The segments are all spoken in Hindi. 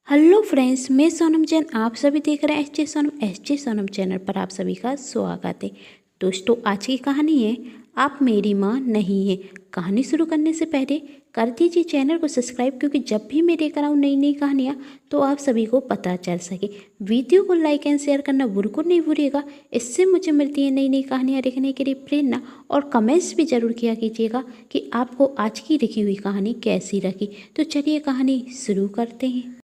हेलो फ्रेंड्स, मैं सोनम जैन। आप सभी देख रहे हैं एस जे सोनम चैनल पर। आप सभी का स्वागत है। दोस्तों, आज की कहानी है आप मेरी माँ नहीं है। कहानी शुरू करने से पहले कर दीजिए चैनल को सब्सक्राइब, क्योंकि जब भी मैं लेकर आऊँ नई नई कहानियाँ तो आप सभी को पता चल सके। वीडियो को लाइक एंड शेयर करना बिल्कुल नहीं भूलिएगा। इससे मुझे मिलती है नई नई कहानियाँ देखने के लिए प्रेरणा। और कमेंट्स भी ज़रूर किया कीजिएगा कि आपको आज की लिखी हुई कहानी कैसी लगी। तो चलिए कहानी शुरू करते हैं।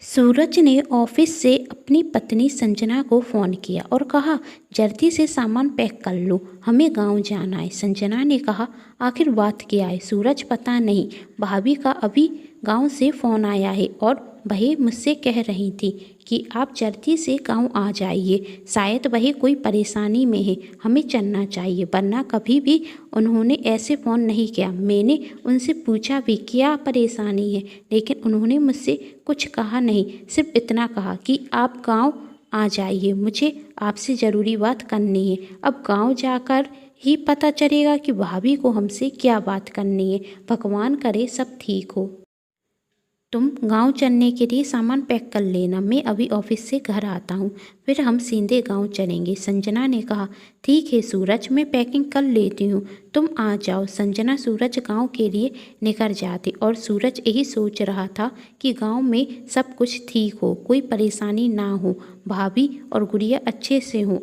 सूरज ने ऑफिस से अपनी पत्नी संजना को फ़ोन किया और कहा, जल्दी से सामान पैक कर लो, हमें गांव जाना है। संजना ने कहा, आखिर बात क्या है सूरज? पता नहीं, भाभी का अभी गांव से फ़ोन आया है और वही मुझसे कह रही थी कि आप जल्दी से गांव आ जाइए। शायद वही कोई परेशानी में है, हमें चलना चाहिए, वरना कभी भी उन्होंने ऐसे फ़ोन नहीं किया। मैंने उनसे पूछा भी क्या परेशानी है, लेकिन उन्होंने मुझसे कुछ कहा नहीं। सिर्फ इतना कहा कि आप गांव आ जाइए, मुझे आपसे ज़रूरी बात करनी है। अब गांव जाकर ही पता चलेगा कि भाभी को हमसे क्या बात करनी है। भगवान करे सब ठीक हो। तुम गांव चलने के लिए सामान पैक कर लेना, मैं अभी ऑफिस से घर आता हूँ, फिर हम सीधे गांव चलेंगे। संजना ने कहा, ठीक है सूरज, मैं पैकिंग कर लेती हूँ, तुम आ जाओ। संजना सूरज गांव के लिए निकल जाती और सूरज यही सोच रहा था कि गांव में सब कुछ ठीक हो, कोई परेशानी ना हो, भाभी और गुड़िया अच्छे से हों।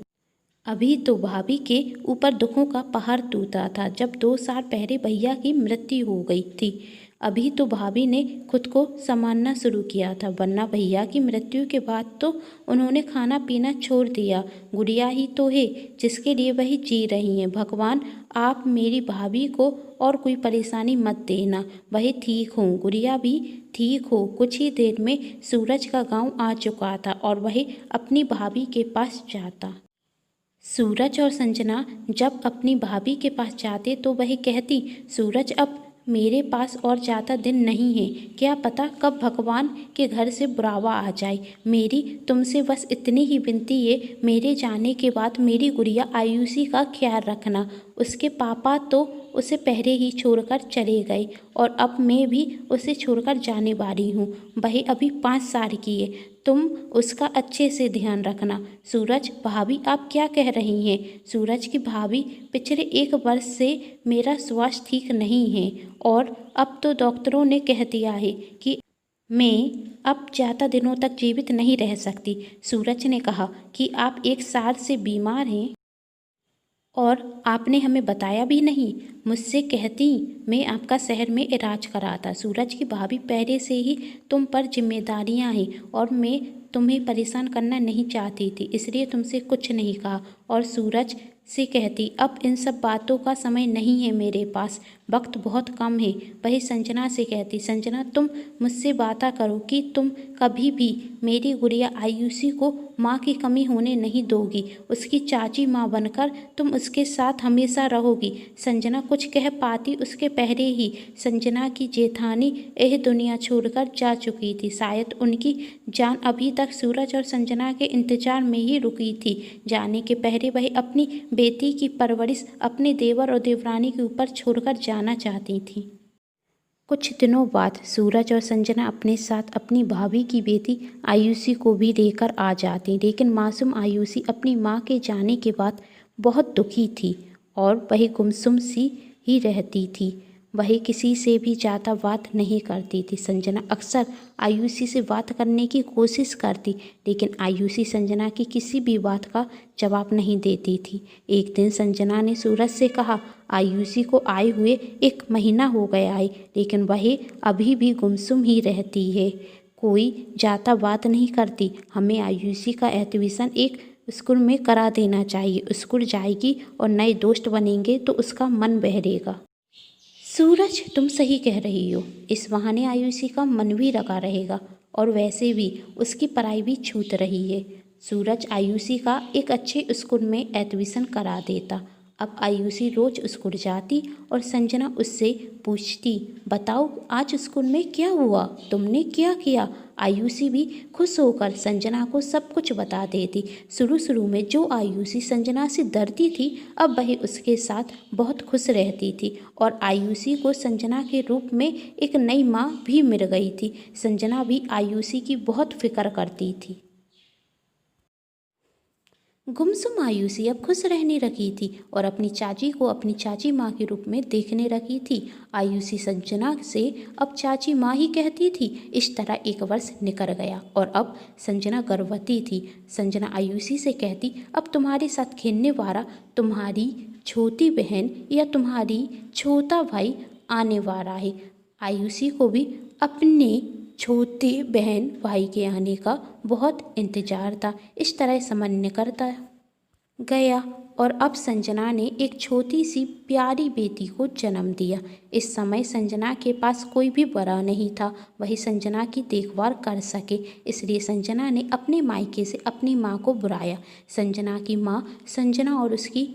अभी तो भाभी के ऊपर दुखों का पहाड़ टूटा था जब 2 साल पहले भैया की मृत्यु हो गई थी। अभी तो भाभी ने खुद को संभालना शुरू किया था, वरना भैया की मृत्यु के बाद तो उन्होंने खाना पीना छोड़ दिया। गुड़िया ही तो है जिसके लिए वही जी रही हैं। भगवान, आप मेरी भाभी को और कोई परेशानी मत देना, वही ठीक हो, गुड़िया भी ठीक हो। कुछ ही देर में सूरज का गांव आ चुका था और वही अपनी भाभी के पास जाता। सूरज और संजना जब अपनी भाभी के पास जाते तो वह कहती, सूरज अब मेरे पास और ज़्यादा दिन नहीं है, क्या पता कब भगवान के घर से बुलावा आ जाए। मेरी तुमसे बस इतनी ही विनती है, मेरे जाने के बाद मेरी गुड़िया आयुषी का ख्याल रखना। उसके पापा तो उसे पहले ही छोड़कर चले गए और अब मैं भी उसे छोड़कर जाने वाली हूँ। वह अभी 5 साल की है, तुम उसका अच्छे से ध्यान रखना। सूरज, भाभी आप क्या कह रही हैं? सूरज की भाभी, पिछले 1 वर्ष से मेरा स्वास्थ्य ठीक नहीं है और अब तो डॉक्टरों ने कह दिया है कि मैं अब ज़्यादा दिनों तक जीवित नहीं रह सकती। सूरज ने कहा कि आप 1 साल से बीमार हैं और आपने हमें बताया भी नहीं। मुझसे कहती मैं आपका शहर में इलाज कराता। सूरज की भाभी, पहले से ही तुम पर जिम्मेदारियां हैं और मैं तुम्हें परेशान करना नहीं चाहती थी, इसलिए तुमसे कुछ नहीं कहा। और सूरज से कहती, अब इन सब बातों का समय नहीं है मेरे पास, वक्त बहुत कम है। वही संजना से कहती, संजना तुम मुझसे वादा करो कि तुम कभी भी मेरी गुड़िया आयुषी को माँ की कमी होने नहीं दोगी, उसकी चाची माँ बनकर तुम उसके साथ हमेशा रहोगी। संजना कुछ कह पाती उसके पहले ही संजना की जेठानी यह दुनिया छोड़कर जा चुकी थी। शायद उनकी जान अभी तक सूरज और संजना के इंतजार में ही रुकी थी। जाने के पहले वह अपनी बेटी की परवरिश अपने देवर और देवरानी के ऊपर छोड़कर जाना चाहती थी। कुछ दिनों बाद सूरज और संजना अपने साथ अपनी भाभी की बेटी आयुषी को भी लेकर आ जाती, लेकिन मासूम आयुषी अपनी माँ के जाने के बाद बहुत दुखी थी और वही गुमसुम सी ही रहती थी। वही किसी से भी ज़्यादा बात नहीं करती थी। संजना अक्सर आयुषी से बात करने की कोशिश करती, लेकिन आयुषी संजना की किसी भी बात का जवाब नहीं देती थी। एक दिन संजना ने सूरज से कहा, आयुषी को आए हुए 1 महीना हो गया है, लेकिन वह अभी भी गुमसुम ही रहती है, कोई ज़्यादा बात नहीं करती। हमें आयुषी का एडमिशन एक स्कूल में करा देना चाहिए, स्कूल जाएगी और नए दोस्त बनेंगे तो उसका मन बहलेगा। सूरज, तुम सही कह रही हो, इस बहाने आयुषी का मन भी लगा रहेगा और वैसे भी उसकी पढ़ाई भी छूट रही है। सूरज आयुषी का एक अच्छे स्कूल में एडमिशन करा देता। अब आयुषी रोज स्कूल जाती और संजना उससे पूछती, बताओ आज स्कूल में क्या हुआ, तुमने क्या किया। आयुषी भी खुश होकर संजना को सब कुछ बता देती। शुरू शुरू में जो आयुषी संजना से डरती थी, अब वह उसके साथ बहुत खुश रहती थी और आयुषी को संजना के रूप में एक नई माँ भी मिल गई थी। संजना भी आयुषी की बहुत फिक्र करती थी। गुमसुम आयुषी अब खुश रहने लगी थी और अपनी चाची को अपनी चाची माँ के रूप में देखने लगी थी। आयुषी संजना से अब चाची माँ ही कहती थी। इस तरह एक वर्ष निकल गया और अब संजना गर्भवती थी। संजना आयुषी से कहती, अब तुम्हारे साथ खेलने वाला तुम्हारी छोटी बहन या तुम्हारी छोटा भाई आने वाला है। आयुषी को भी अपने छोटे बहन भाई के आने का बहुत इंतज़ार था। इस तरह समय निकलता गया और अब संजना ने एक छोटी सी प्यारी बेटी को जन्म दिया। इस समय संजना के पास कोई भी बड़ा नहीं था वही संजना की देखभाल कर सके, इसलिए संजना ने अपने मायके से अपनी माँ को बुलाया। संजना की माँ संजना और उसकी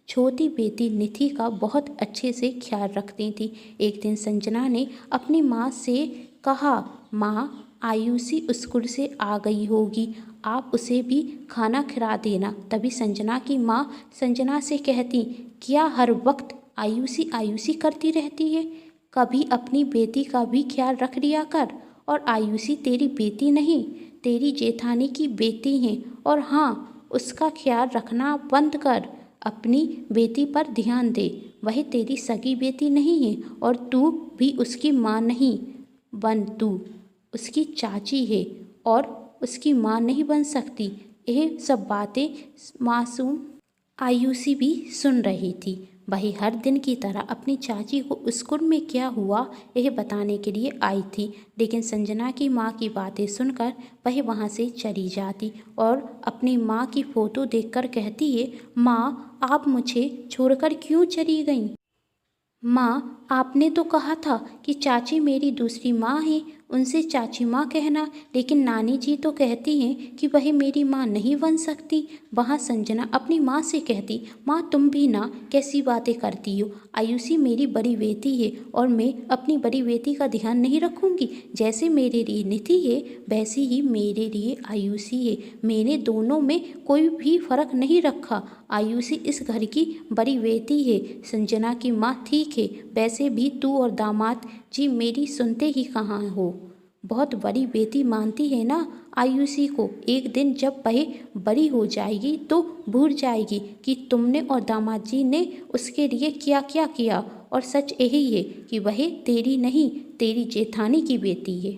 छोटी बेटी निधि का बहुत अच्छे से ख्याल रखती थी। एक दिन संजना ने अपनी माँ से कहा, माँ आयुषी स्कूल से आ गई होगी, आप उसे भी खाना खिला देना। तभी संजना की माँ संजना से कहती, क्या हर वक्त आयुषी आयुषी करती रहती है, कभी अपनी बेटी का भी ख्याल रख लिया कर। और आयुषी तेरी बेटी नहीं, तेरी जेठानी की बेटी है और हाँ, उसका ख्याल रखना बंद कर, अपनी बेटी पर ध्यान दे। वह तेरी सगी बेटी नहीं है और तू भी उसकी माँ नहीं बन, तू उसकी चाची है और उसकी माँ नहीं बन सकती। यह सब बातें मासूम आयुषी भी सुन रही थी। वही हर दिन की तरह अपनी चाची को स्कूल में क्या हुआ यह बताने के लिए आई थी, लेकिन संजना की माँ की बातें सुनकर वह वहाँ से चली जाती और अपनी माँ की फ़ोटो देखकर कहती है, माँ आप मुझे छोड़कर क्यों चली गईं। माँ आपने तो कहा था कि चाची मेरी दूसरी माँ है, उनसे चाची माँ कहना, लेकिन नानी जी तो कहती हैं कि वह मेरी माँ नहीं बन सकती। वहाँ संजना अपनी माँ से कहती, माँ तुम भी ना कैसी बातें करती हो, आयुषी मेरी बड़ी बेटी है और मैं अपनी बड़ी बेटी का ध्यान नहीं रखूँगी। जैसे मेरे लिए निधि है वैसी ही मेरे लिए आयुषी है, मैंने दोनों में कोई भी फर्क नहीं रखा। आयुषी इस घर की बड़ी बेटी है। संजना की माँ, ठीक है, वैसे भी तू और दामाद जी मेरी सुनते ही कहाँ हो, बहुत बड़ी बेटी मानती है ना आयुषी को। एक दिन जब वह बड़ी हो जाएगी तो भूल जाएगी कि तुमने और दामाद जी ने उसके लिए क्या क्या किया। और सच यही है कि वह तेरी नहीं, तेरी जेठानी की बेटी है।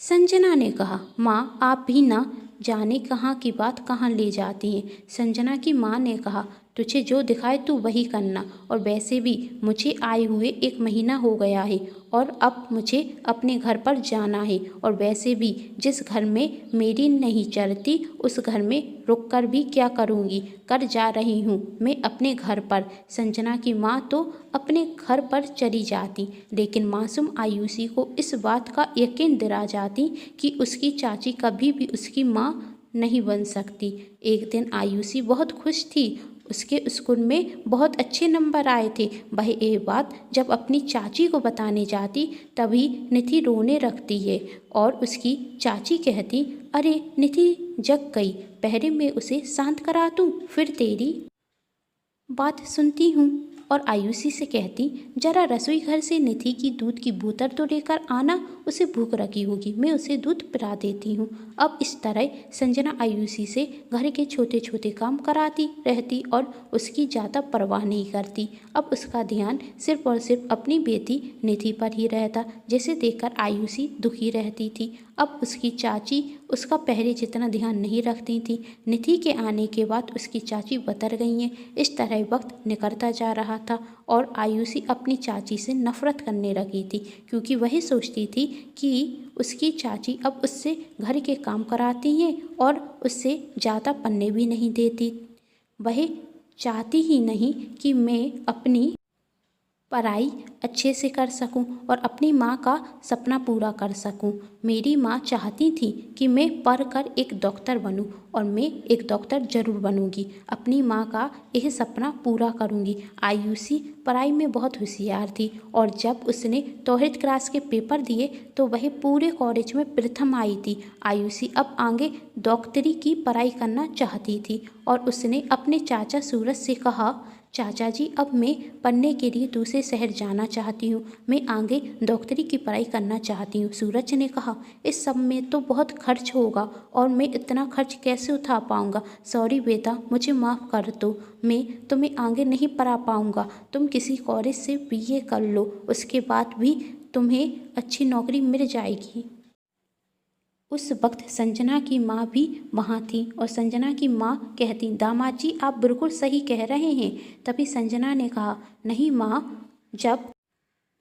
संजना ने कहा, माँ आप भी ना जाने कहाँ की बात कहाँ ले जाती हैं। संजना की माँ ने कहा, तुझे जो दिखाए तू वही करना, और वैसे भी मुझे आए हुए 1 महीना हो गया है और अब मुझे अपने घर पर जाना है, और वैसे भी जिस घर में मेरी नहीं चलती उस घर में रुक कर भी क्या करूँगी, कर जा रही हूँ मैं अपने घर पर। संजना की माँ तो अपने घर पर चली जाती, लेकिन मासूम आयुषी को इस बात का यकीन दिला जाती कि उसकी चाची कभी भी उसकी माँ नहीं बन सकती। एक दिन आयुषी बहुत खुश थी, उसके स्कूल में बहुत अच्छे नंबर आए थे। वह ये बात जब अपनी चाची को बताने जाती तभी निधि रोने लगती है और उसकी चाची कहती, अरे निधि जग गई, पहले मैं उसे शांत करा दूँ फिर तेरी बात सुनती हूँ। और आयुषी से कहती, जरा रसोई घर से निधि की दूध की बोतल तो लेकर आना, उसे भूख लगी होगी, मैं उसे दूध पिला देती हूँ। अब इस तरह संजना आयुषी से घर के छोटे छोटे काम कराती रहती और उसकी ज़्यादा परवाह नहीं करती। अब उसका ध्यान सिर्फ और सिर्फ अपनी बेटी निधि पर ही रहता, जिसे देखकर आयुषी दुखी रहती थी। अब उसकी चाची उसका पहले जितना ध्यान नहीं रखती थी। निधि के आने के बाद उसकी चाची बदल गई हैं। इस तरह वक्त निकलता जा रहा था और आयुषी अपनी चाची से नफरत करने लगी थी, क्योंकि वही सोचती थी कि उसकी चाची अब उससे घर के काम कराती हैं और उससे ज़्यादा पन्ने भी नहीं देती। वह चाहती ही नहीं कि मैं अपनी पढ़ाई अच्छे से कर सकूं और अपनी माँ का सपना पूरा कर सकूं। मेरी माँ चाहती थी कि मैं पढ़कर एक डॉक्टर बनूं और मैं एक डॉक्टर ज़रूर बनूंगी। अपनी माँ का यह सपना पूरा करूंगी। आयुषी पढ़ाई में बहुत होशियार थी और जब उसने 12th क्लास के पेपर दिए तो वह पूरे कॉलेज में प्रथम आई थी। आयुषी अब आगे डॉक्टरी की पढ़ाई करना चाहती थी और उसने अपने चाचा सूरज से कहा, चाचा जी अब मैं पढ़ने के लिए दूसरे शहर जाना चाहती हूँ। मैं आगे डॉक्टरी की पढ़ाई करना चाहती हूँ। सूरज ने कहा, इस सब में तो बहुत खर्च होगा और मैं इतना खर्च कैसे उठा पाऊँगा। सॉरी बेटा, मुझे माफ़ कर दो, मैं तुम्हें आगे नहीं पढ़ा पाऊँगा। तुम किसी कॉलेज से बीए कर लो, उसके बाद भी तुम्हें अच्छी नौकरी मिल जाएगी। उस वक्त संजना की माँ भी वहाँ थी और संजना की माँ कहती, दामाद जी आप बिल्कुल सही कह रहे हैं। तभी संजना ने कहा, नहीं माँ, जब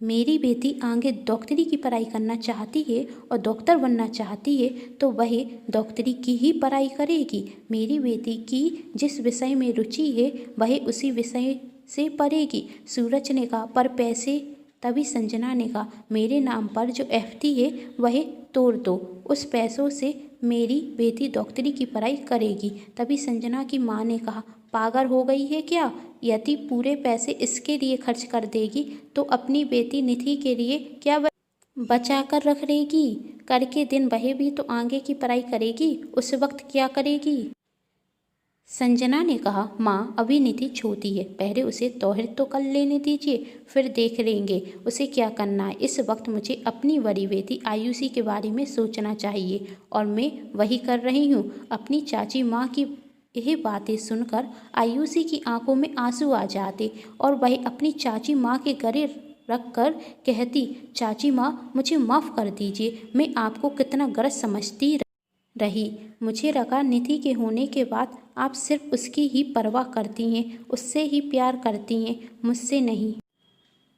मेरी बेटी आगे डॉक्टरी की पढ़ाई करना चाहती है और डॉक्टर बनना चाहती है तो वह डॉक्टरी की ही पढ़ाई करेगी। मेरी बेटी की जिस विषय में रुचि है वह उसी विषय से पढ़ेगी। सूरज ने कहा, पर पैसे? तभी संजना ने कहा, मेरे नाम पर जो एफडी है वह तोड़ दो, उस पैसों से मेरी बेटी डॉक्टरी की पढ़ाई करेगी। तभी संजना की माँ ने कहा, पागल हो गई है क्या? यदि पूरे पैसे इसके लिए खर्च कर देगी तो अपनी बेटी निधि के लिए क्या बचा कर रख लेगी? करके दिन वह भी तो आगे की पढ़ाई करेगी, उस वक्त क्या करेगी? संजना ने कहा, माँ अभी निधि छोटी है, पहले उसे तोहर तो कर लेने दीजिए, फिर देख लेंगे उसे क्या करना है। इस वक्त मुझे अपनी बड़ी बेटी आयुषी के बारे में सोचना चाहिए और मैं वही कर रही हूँ। अपनी चाची माँ की यह बातें सुनकर आयुषी की आंखों में आंसू आ जाते और वह अपनी चाची माँ के गले रख कर कहती, चाची माँ मुझे माफ़ कर दीजिए, मैं आपको कितना गलत समझती रही। मुझे लगा निधि के होने के बाद आप सिर्फ उसकी ही परवाह करती हैं, उससे ही प्यार करती हैं, मुझसे नहीं।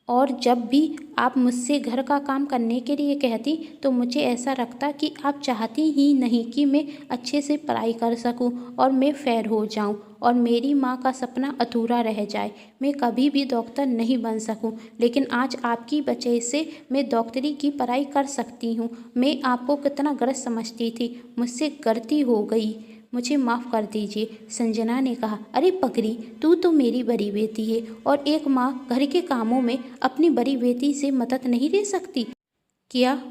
और जब भी आप मुझसे घर का काम करने के लिए कहती तो मुझे ऐसा लगता कि आप चाहती ही नहीं कि मैं अच्छे से पढ़ाई कर सकूं और मैं फेल हो जाऊं और मेरी माँ का सपना अधूरा रह जाए, मैं कभी भी डॉक्टर नहीं बन सकूं। लेकिन आज आपकी वजह से मैं डॉक्टरी की पढ़ाई कर सकती हूँ। मैं आपको कितना गलत समझती थी, मुझसे गलती हो गई, मुझे माफ़ कर दीजिए। संजना ने कहा, अरे पगली, तू तो मेरी बड़ी बेटी है और एक माँ घर के कामों में अपनी बड़ी बेटी से मदद नहीं ले सकती क्या?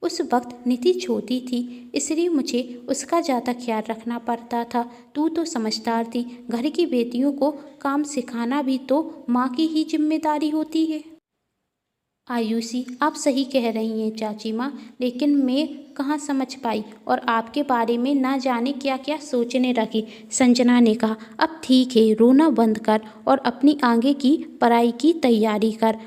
उस वक्त निधि छोटी थी इसलिए मुझे उसका ज़्यादा ख्याल रखना पड़ता था। तू तो समझदार थी, घर की बेटियों को काम सिखाना भी तो माँ की ही जिम्मेदारी होती है। आयुषी आप सही कह रही हैं चाची माँ, लेकिन मैं कहाँ समझ पाई और आपके बारे में ना जाने क्या क्या सोचने लगी। संजना ने कहा, अब ठीक है, रोना बंद कर और अपनी आगे की पढ़ाई की तैयारी कर।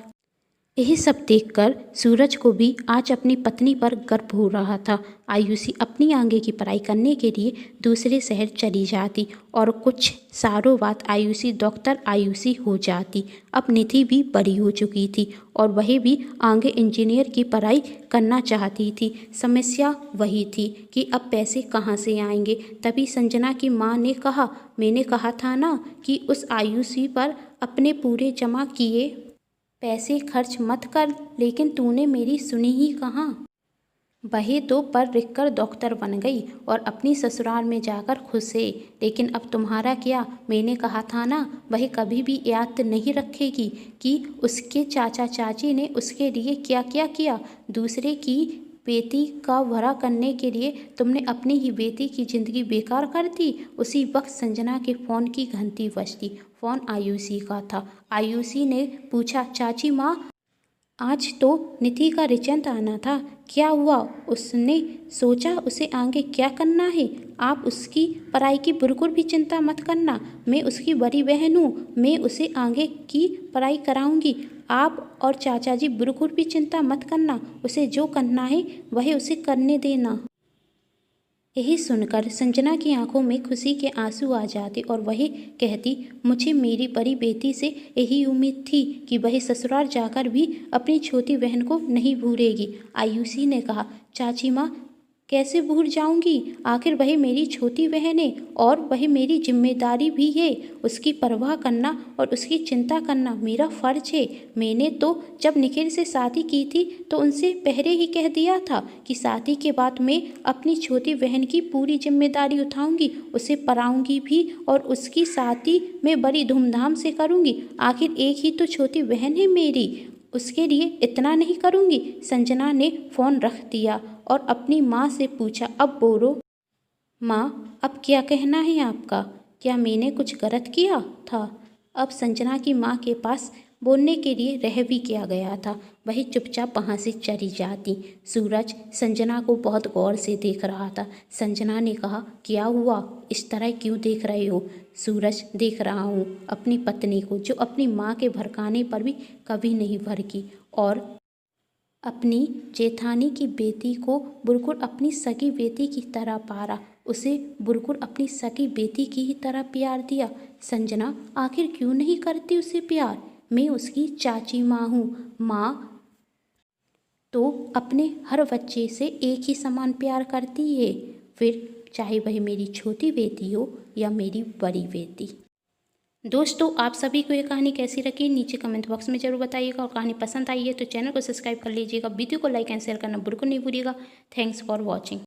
यही सब देखकर सूरज को भी आज अपनी पत्नी पर गर्व हो रहा था। आयुषी अपनी आगे की पढ़ाई करने के लिए दूसरे शहर चली जाती और कुछ सालों बाद आयुषी डॉक्टर आयुषी हो जाती। अब निधि भी बड़ी हो चुकी थी और वह भी आगे इंजीनियर की पढ़ाई करना चाहती थी। समस्या वही थी कि अब पैसे कहाँ से आएंगे। तभी संजना की माँ ने कहा, मैंने कहा था ना कि उस आयुषी पर अपने पूरे जमा किए पैसे खर्च मत कर, लेकिन तूने मेरी सुनी ही कहाँ। वह तो पढ़ लिख कर डॉक्टर बन गई और अपनी ससुराल में जाकर खुश है, लेकिन अब तुम्हारा क्या? मैंने कहा था ना, वह कभी भी याद नहीं रखेगी कि उसके चाचा चाची ने उसके लिए क्या क्या किया। दूसरे की बेटी का भला करने के लिए तुमने अपनी ही बेटी की ज़िंदगी बेकार कर दी। उसी वक्त संजना के फ़ोन की घंटी बजती। फ़ोन आयुषी का था। आयुषी ने पूछा, चाची माँ, आज तो निधि का रिजल्ट आना था, क्या हुआ? उसने सोचा उसे आगे क्या करना है। आप उसकी पढ़ाई की बिल्कुल भी चिंता मत करना, मैं उसकी बड़ी बहन हूँ, मैं उसे आगे की पढ़ाई कराऊंगी। आप और चाचा जी बिल्कुल भी चिंता मत करना, उसे जो करना है वह उसे करने देना। यही सुनकर संजना की आंखों में खुशी के आंसू आ जाते और वह कहती, मुझे मेरी बड़ी बेटी से यही उम्मीद थी कि वह ससुराल जाकर भी अपनी छोटी बहन को नहीं भूलेगी। आयुषी ने कहा, चाची माँ कैसे भूल जाऊंगी? आखिर वह मेरी छोटी बहन है और वह मेरी जिम्मेदारी भी है। उसकी परवाह करना और उसकी चिंता करना मेरा फ़र्ज है। मैंने तो जब निखिल से शादी की थी तो उनसे पहले ही कह दिया था कि शादी के बाद मैं अपनी छोटी बहन की पूरी जिम्मेदारी उठाऊंगी, उसे पढ़ाऊंगी भी और उसकी शादी मैं बड़ी धूमधाम से करूंगी। आखिर एक ही तो छोटी बहन है मेरी, उसके लिए इतना नहीं करूंगी? संजना ने फ़ोन रख दिया और अपनी माँ से पूछा, अब बोलो माँ, अब क्या कहना है आपका? क्या मैंने कुछ गलत किया था? अब संजना की माँ के पास बोलने के लिए रह भी किया गया था। वही चुपचाप वहाँ से चली जाती। सूरज संजना को बहुत गौर से देख रहा था। संजना ने कहा, क्या हुआ, इस तरह क्यों देख रहे हो? सूरज, देख रहा हूँ अपनी पत्नी को, जो अपनी माँ के भड़काने पर भी कभी नहीं भड़की और अपनी जेठानी की बेटी को बिल्कुल अपनी सगी बेटी की तरह पारा, उसे बिल्कुल अपनी सगी बेटी की ही तरह प्यार दिया। संजना आखिर क्यों नहीं करती उसे प्यार? मैं उसकी चाची माँ हूँ। माँ तो अपने हर बच्चे से एक ही समान प्यार करती है, फिर चाहे वह मेरी छोटी बेटी हो या मेरी बड़ी बेटी। दोस्तों, आप सभी को ये कहानी कैसी लगी नीचे कमेंट बॉक्स में ज़रूर बताइएगा और कहानी पसंद आई है तो चैनल को सब्सक्राइब कर लीजिएगा। वीडियो को लाइक एंड शेयर करना बिल्कुल नहीं भूलिएगा। Thanks for watching.